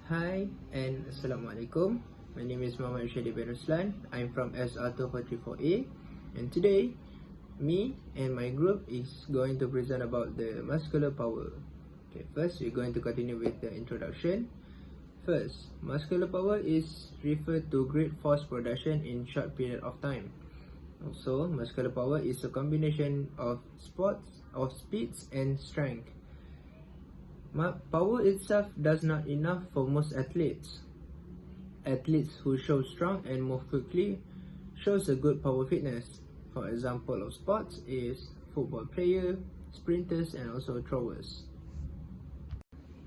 Hi and Assalamualaikum. My name is Muhammad Shadi bin Ruslan. I'm from SR234A, and today me and my group is going to present about the muscular power. Okay, first we're going to continue with the introduction. First, muscular power is referred to great force production in short period of time. Also, muscular power is a combination of speeds and strength. Power itself does not enough for most athletes. Athletes who show strong and move quickly shows a good power fitness. For example of sports is football player, sprinters and also throwers.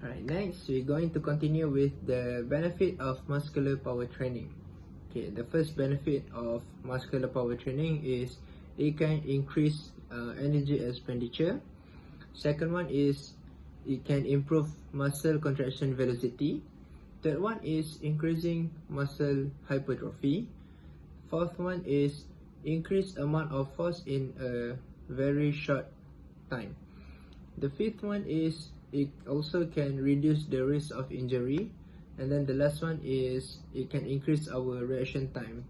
Alright, next we're going to continue with the benefit of muscular power training. Okay, the first benefit of muscular power training is it can increase energy expenditure. Second one is it can improve muscle contraction velocity. Third one is increasing muscle hypertrophy. Fourth one is increased amount of force in a very short time. The fifth one is it also can reduce the risk of injury. And then the last one is it can increase our reaction time.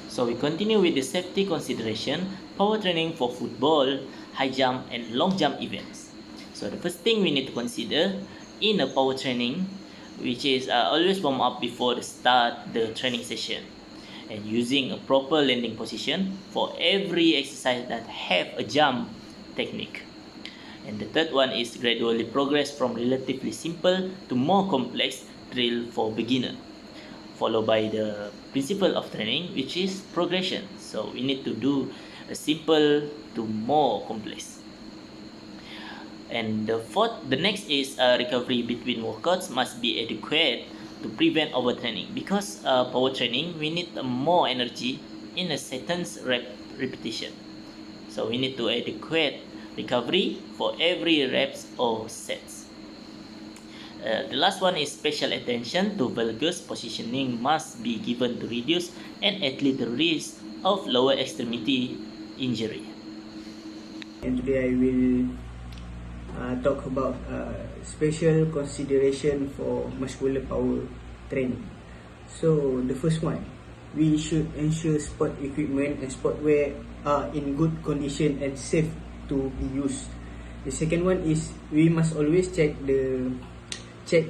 So we continue with the safety consideration, power training for football, high jump and long jump events. So the first thing we need to consider in a power training, which is always warm up before the start the training session, and using a proper landing position for every exercise that have a jump technique. And the third one is gradually progress from relatively simple to more complex drill for beginner, followed by the principle of training, which is progression. So we need to do a simple to more complex. And the next is recovery between workouts must be adequate to prevent overtraining, because power training we need more energy in a certain repetition. So we need to adequate recovery for every reps or sets. The last one is special attention to valgus positioning must be given to reduce an athlete risk of lower extremity injury. And today I will talk about special consideration for muscular power training. So the first one, we should ensure sport equipment and sport wear are in good condition and safe to be used. The second one is we must always check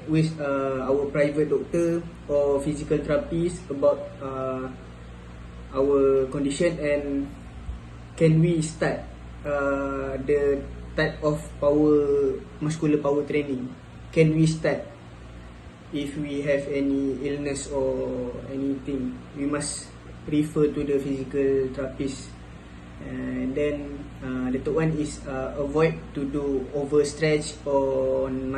with our private doctor or physical therapist about our condition, and can we start the type of muscular power training. Can we start if we have any illness or anything? We must refer to the physical therapist. And then the third one is avoid to do overstretch on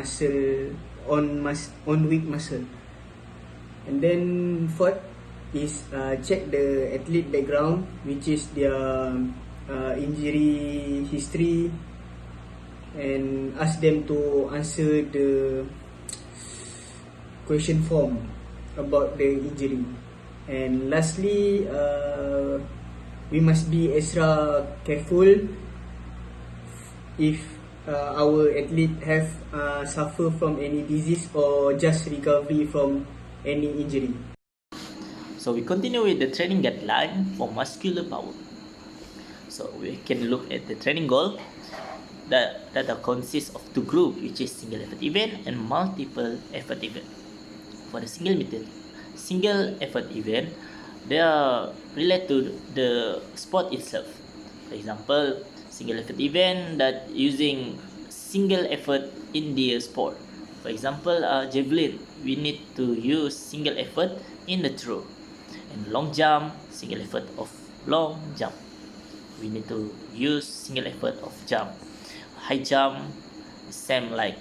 weak muscle. And then fourth is check the athlete background, which is their injury history, and ask them to answer the question form about the injury. And lastly, we must be extra careful if our athlete have suffer from any disease or just recovery from any injury. So we continue with the training guideline for muscular power. So we can look at the training goal that consists of two groups, which is single effort event and multiple effort event. For the single effort event, they are related to the sport itself. For example, single effort event that using single effort in the sport. For example, javelin, we need to use single effort in the throw. And long jump, single effort of long jump, we need to use single effort of jump. High jump, same like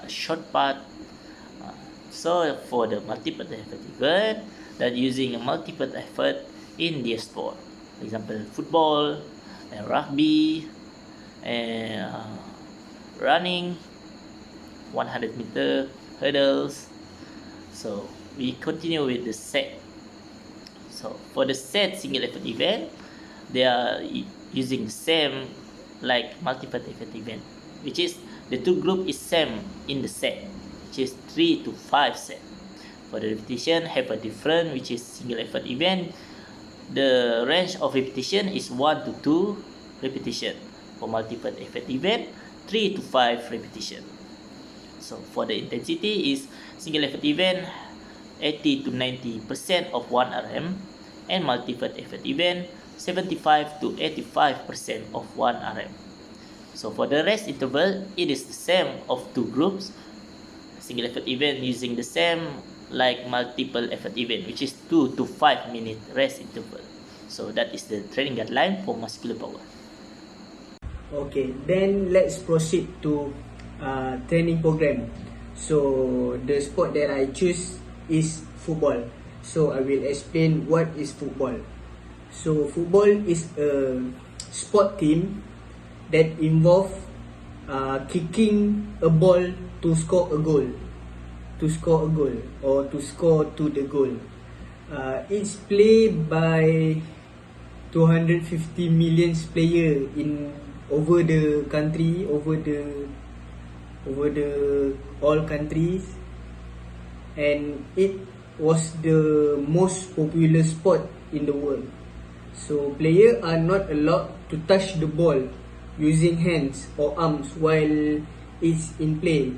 short putt. So for the multiple effort event, that using a multiple effort in the sport. For example, football and rugby and running, 100-meter hurdles. So we continue with the set. So for the set single effort event, they are using the same like multiple effort event, which is the two group is same in the set. which is 3 to 5 sets. For the repetition, have a different, which is single effort event. The range of repetition is 1 to 2 repetition. For multiple effort event, 3 to 5 repetition. So for the intensity is single effort event 80 to 90% of 1 RM, and multiple effort event 75 to 85% of 1 RM. So for the rest interval, it is the same of two groups. Single effort event using the same like multiple effort event, which is 2 to 5 minute rest interval. So that is the training guideline for muscular power. Okay, then let's proceed to training program. So the sport that I choose is football. So I will explain what is football. So football is a sport team that involve kicking a ball to score a goal, or to score to the goal. It's played by 250 million players in over the country, over the all countries, and it was the most popular sport in the world. So players are not allowed to touch the ball using hands or arms while it's in play.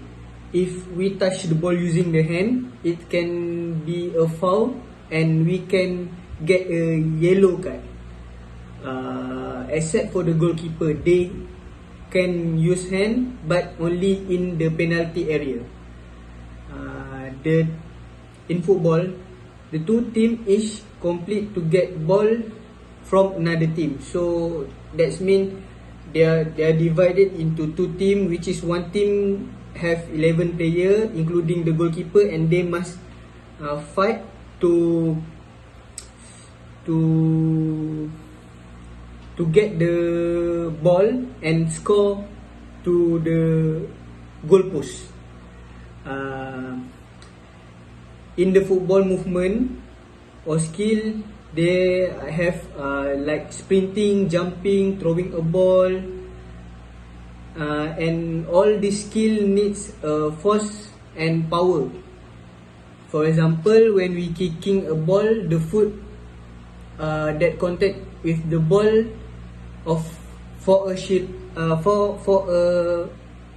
If we touch the ball using the hand, it can be a foul and we can get a yellow card. Except for the goalkeeper, they can use hand but only in the penalty area. In football, the two teams each compete to get ball from another team. So that means they are divided into two teams, which is one team have 11 players including the goalkeeper, and they must fight to get the ball and score to the goalpost. In the football movement or skill, they have like sprinting, jumping, throwing a ball, and all this skill needs force and power. For example, when we kicking a ball, the foot that contact with the ball for a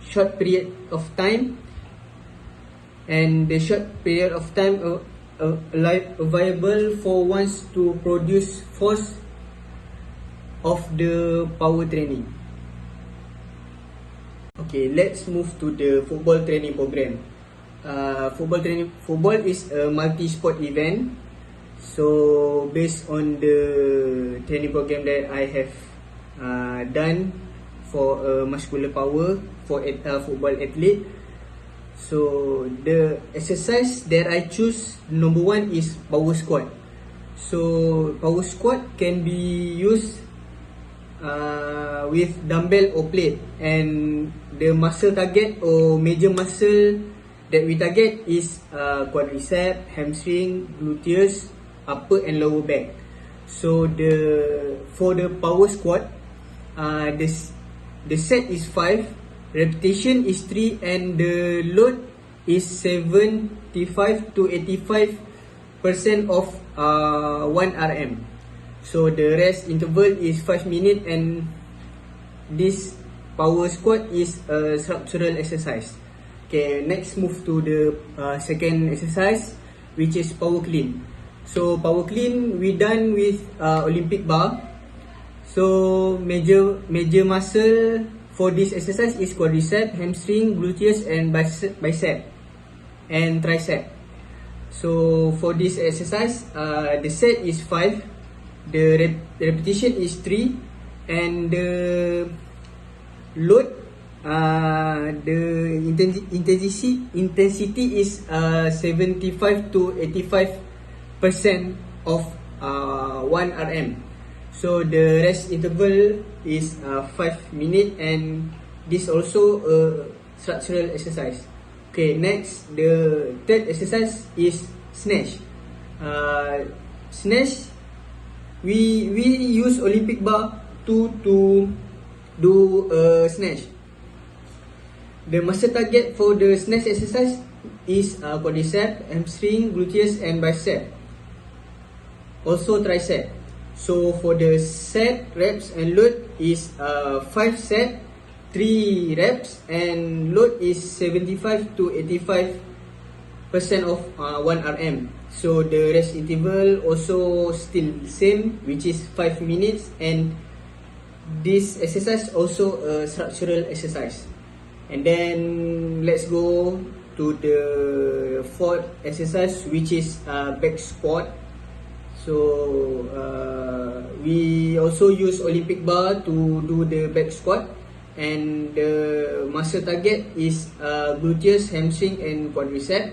short period of time, and the short period of time available for ones to produce force of the power training. Okay, let's move to the football training program. Football is a multi-sport event. So based on the training program that I have done for muscular power for football athlete, so the exercise that I choose, number one is power squat. So power squat can be used with dumbbell or plate, and the muscle target or major muscle that we target is quadricep, hamstring, gluteus, upper and lower back. So for the power squat, the set is 5, repetition is 3, and the load is 75 to 85% of 1 RM. So the rest interval is 5 minutes, and this power squat is a structural exercise. Okay, next move to the second exercise, which is power clean. So power clean we done with Olympic bar. So major muscle for this exercise is quadricep, hamstring, gluteus, and bicep and tricep. So for this exercise, the set is 5, the repetition is 3, and the load, the intensity is 75 to 85% of 1 RM. So the rest interval is 5 minutes, and this also a structural exercise. Okay, next, the third exercise is snatch. Snatch, we use Olympic bar to do snatch. The muscle target for the snatch exercise is quadricep, hamstring, gluteus and bicep. Also tricep. So for the set, reps and load is 5 set, 3 reps and load is 75 to 85% of 1 RM. So the rest interval also still same, which is 5 minutes, and this exercise also a structural exercise. And then let's go to the fourth exercise, which is back squat. So we also use Olympic bar to do the back squat, and the muscle target is gluteus, hamstring and quadricep,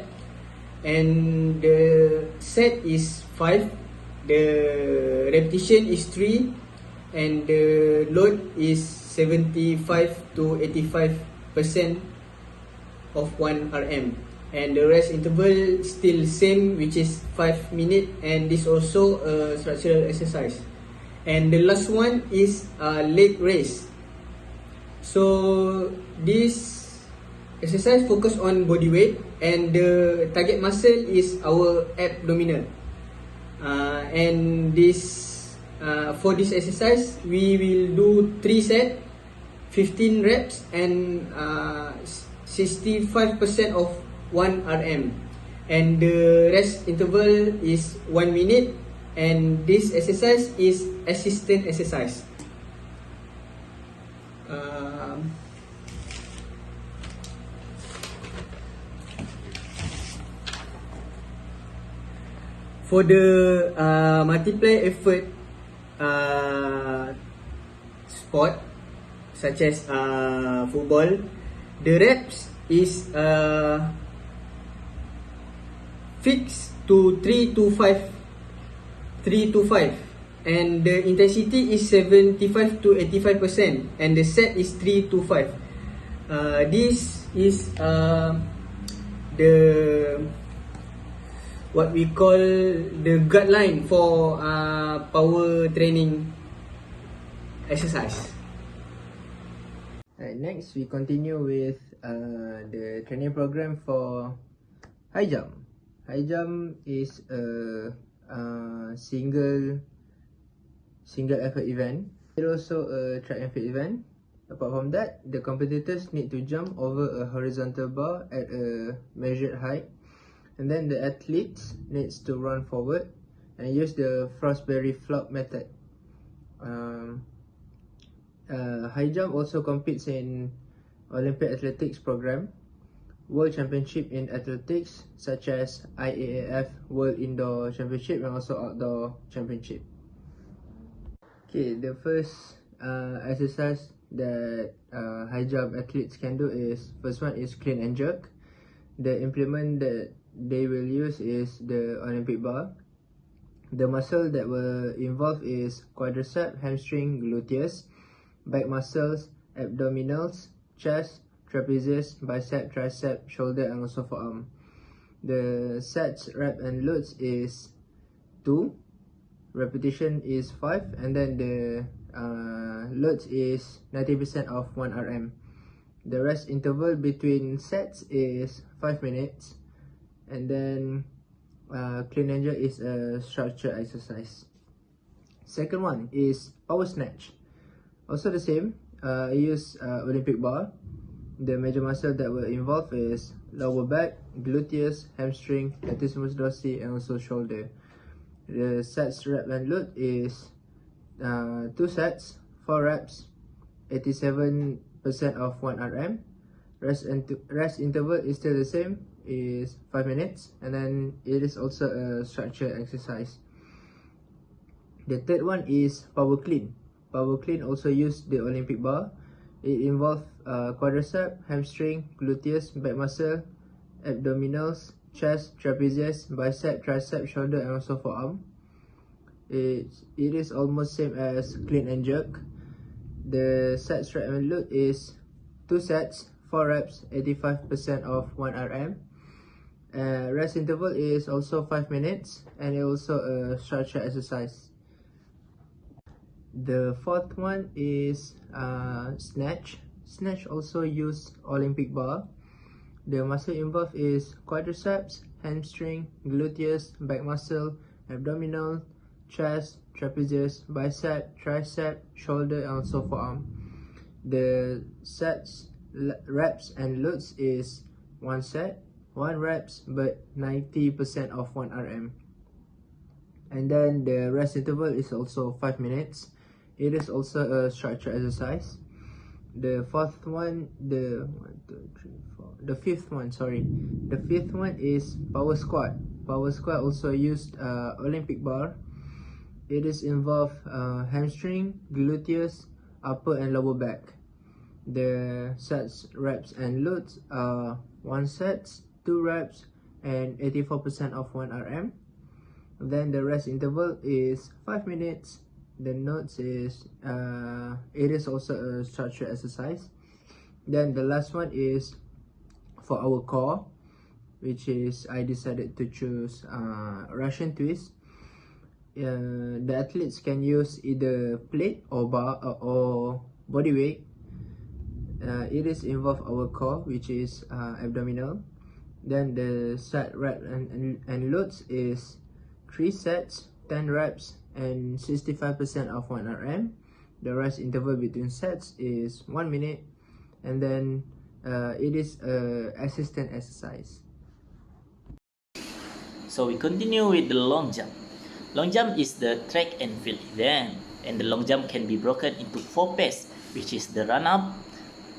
and the set is 5, the repetition is 3, and the load is 75 to 85% of 1 RM, and the rest interval still same, which is 5 minutes, and this also a structural exercise. And the last one is leg raise. So this exercise focus on body weight, and the target muscle is our abdominal. And this for this exercise we will do 3 sets, 15 reps and 65% of 1 RM, and the rest interval is 1 minute, and this exercise is assistant exercise. For the multiplier effort sport such as football, the reps is fixed to 3 to 5, and the intensity is 75 to 85%, and the set is 3 to 5. This is the what we call the guideline for power training exercise. Alright, next we continue with the training program for high jump. High jump is a single effort event. It's also a track and field event. Apart from that, the competitors need to jump over a horizontal bar at a measured height, and then the athletes needs to run forward and use the Fosbury flop method. High jump also competes in Olympic athletics program, World Championship in athletics such as IAAF World Indoor Championship and also Outdoor Championship. Okay, the first exercise that high jump athletes can do is, first one is clean and jerk. The implement that they will use is the Olympic bar. The muscle that will involve is quadricep, hamstring, gluteus, back muscles, abdominals, chest, trapezius, bicep, tricep, shoulder and also forearm. The sets, rep and loads is 2, repetition is 5, and then the loads is 90% of 1 RM. The rest interval between sets is 5 minutes, and then clean and jerk is a structured exercise. Second one is power snatch. Also the same, I use Olympic bar. The major muscle that will involve is lower back, gluteus, hamstring, latissimus dorsi and also shoulder. The sets, rep and load is 2 sets, 4 reps, 87% of 1 RM. Rest interval is still the same, is 5 minutes, and then it is also a structured exercise. The third one is power clean. Power clean also use the Olympic bar. It involves quadricep, hamstring, gluteus, back muscle, abdominals, chest, trapezius, bicep, tricep, shoulder and also forearm. It is almost same as clean and jerk. The sets, rep and load is 2 sets, 4 reps, 85% of 1 RM. Rest interval is also 5 minutes, and it also a structured exercise. The fourth one is snatch. Snatch also use Olympic bar. The muscle involved is quadriceps, hamstring, gluteus, back muscle, abdominal, chest, trapezius, bicep, tricep, shoulder, and also forearm. The sets, reps, and loads is 1 set, 1 reps, but 90% of 1 RM. And then the rest interval is also 5 minutes. It is also a structured exercise. The fifth one is power squat. Power squat also used Olympic bar. It is involve hamstring, gluteus, upper and lower back. The sets, reps, and loads are 1 sets, 2 reps, and 84% of 1 RM. Then the rest interval is 5 minutes. The notes is it is also a structured exercise. Then the last one is for our core, which is I decided to choose Russian twist. The athletes can use either plate or bar or body weight. It is involve our core, which is abdominal. Then the set, rep, and loads is 3 sets, 10 reps, and 65% of 1 RM. The rest interval between sets is 1 minute, and then it is a assistant exercise. So we continue with the long jump. Long jump is the track and field event, and the long jump can be broken into 4 pairs, which is the run up,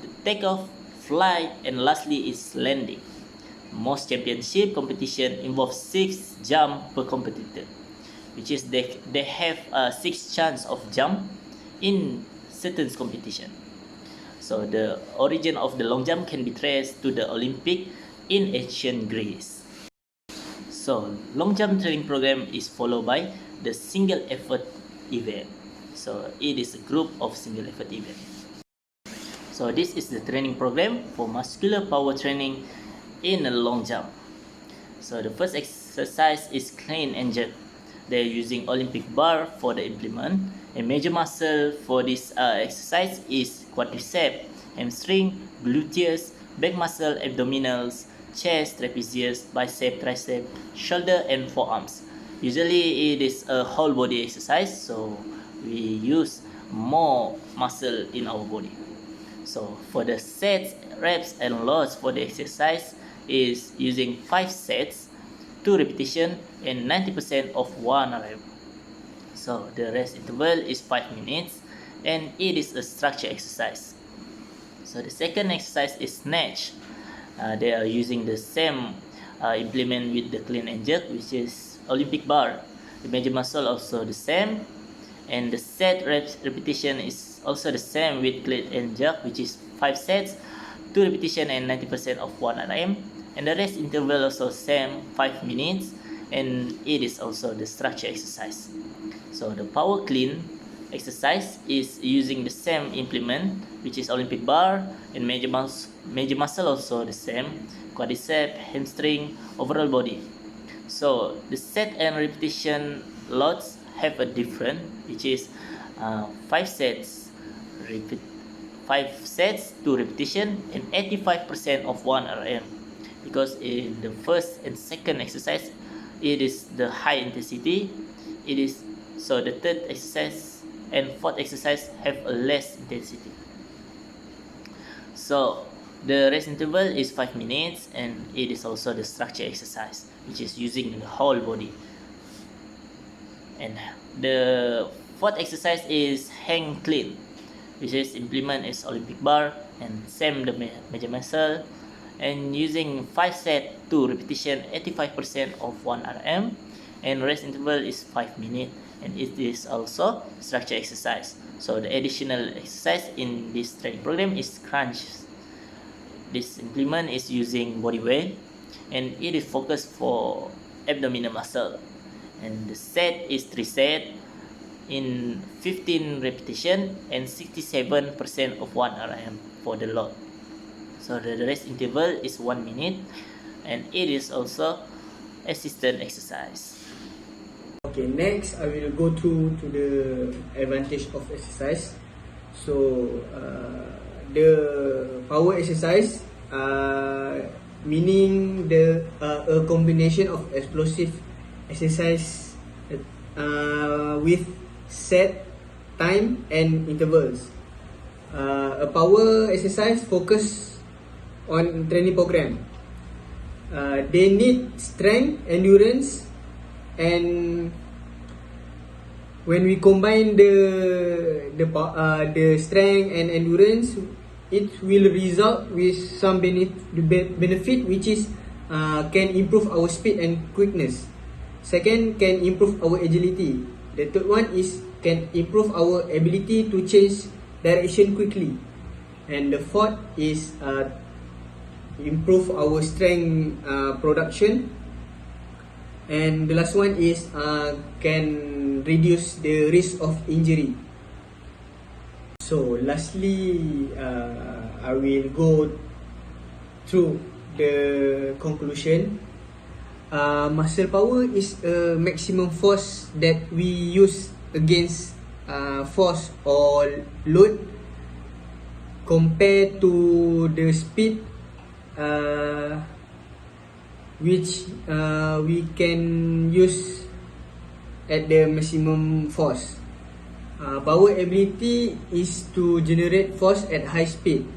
the take off, flight, and lastly is landing. Most championship competition involve 6 jump per competitor, which is they have a 6 chance of jump in certain competition. So the origin of the long jump can be traced to the Olympic in ancient Greece. So long jump training program is followed by the single effort event. So it is a group of single effort event. So this is the training program for muscular power training in a long jump. So the first exercise is clean and jerk. They're using Olympic bar for the implement. A major muscle for this exercise is quadriceps, hamstring, gluteus, back muscle, abdominals, chest, trapezius, bicep, tricep, shoulder, and forearms. Usually it is a whole body exercise, so we use more muscle in our body. So for the sets, reps, and loads for the exercise is using 5 sets, 2 repetition, and 90% of 1 rep. So the rest interval is 5 minutes, and it is a structured exercise. So the second exercise is snatch. They are using the same implement with the clean and jerk, which is Olympic bar. The major muscle also the same, and the set reps repetition is also the same with clean and jerk, which is 5 sets, 2 repetition, and 90% of 1 RM. And the rest interval also same, 5 minutes, and it is also the structure exercise. So the power clean exercise is using the same implement, which is Olympic bar, and major muscle also the same, quadriceps, hamstring, overall body. So the set and repetition loads have a different, which is 5 sets, 2 repetition, and 85% of 1 RM. Because in the first and second exercise, it is the high intensity. It is so the third exercise and fourth exercise have a less intensity. So the rest interval is 5 minutes, and it is also the structure exercise, which is using the whole body. And the fourth exercise is hang clean, which is implement is Olympic bar and same the major muscle, and using 5 set, 2 repetition, 85% of 1 RM, and rest interval is 5 minutes, and it is also structure exercise. So the additional exercise in this training program is crunch. This implement is using body weight, and it is focused for abdominal muscle, and the set is 3 sets in 15 repetition and 67% of 1 RM for the load. So the rest interval is 1 minute, and it is also assistant exercise. Okay, next I will go to the advantage of exercise. So the power exercise meaning a combination of explosive exercise with set time and intervals. A power exercise focus on training program. They need strength, endurance, and when we combine the strength and endurance, it will result with some benefit, which is can improve our speed and quickness. Second, can improve our agility. The third one is can improve our ability to change direction quickly. And the fourth is improve our strength production. And the last one is can reduce the risk of injury. So lastly, I will go through the conclusion. Muscle power is a maximum force that we use against force or load compared to the speed which we can use at the maximum force. Power ability is to generate force at high speed.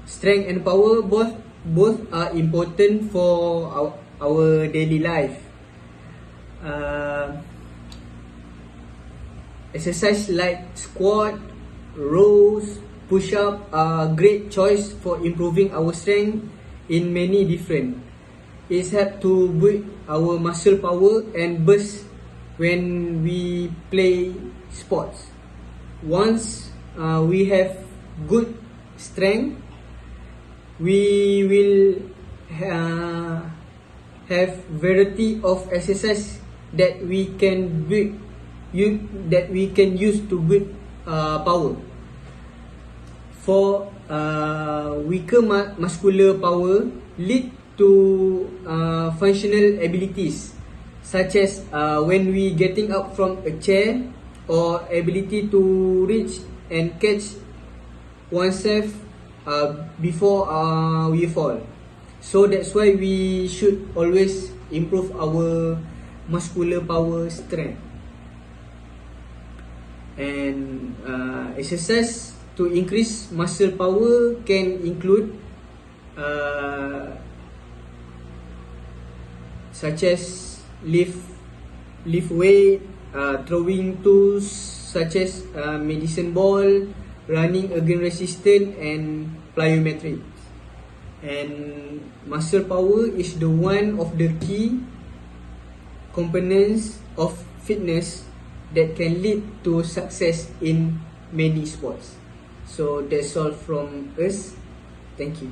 Strength and power both are important for our daily life. Exercise like squat, rows, push-up are great choice for improving our strength in many different. It's help to build our muscle power and burst when we play sports. Once we have good strength, we will have variety of exercise that we can build, that we can use to build power. For weaker muscular power lead to functional abilities such as when we getting up from a chair, or ability to reach and catch oneself before we fall. So that's why we should always improve our muscular power strength. And exercise to increase muscle power can include such as lift weight, throwing tools such as medicine ball, running against resistance, and plyometrics. And muscle power is the one of the key components of fitness that can lead to success in many sports. So that's all from us. Thank you.